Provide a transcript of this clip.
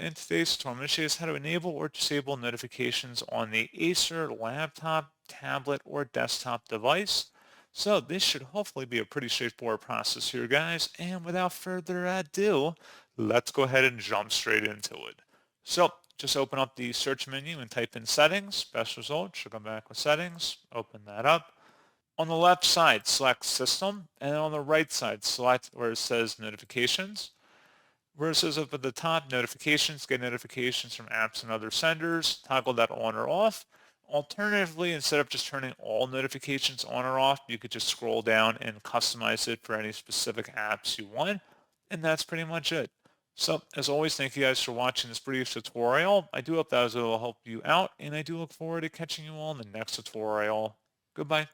In today's tutorial, I'm going to show you how to enable or disable notifications on the Acer laptop, tablet, or desktop device. So this should hopefully be a pretty straightforward process here, guys. And without further ado, let's go ahead and jump straight into it. So just open up the search menu and type in settings. Best result should come back with settings. Open that up. On the left side, select system, and on the right side, select where it says notifications. Where it says up at the top, notifications, get notifications from apps and other senders, toggle that on or off. Alternatively, instead of just turning all notifications on or off, you could just scroll down and customize it for any specific apps you want. And that's pretty much it. So, as always, thank you guys for watching this brief tutorial. I do hope that will help you out, and I do look forward to catching you all in the next tutorial. Goodbye.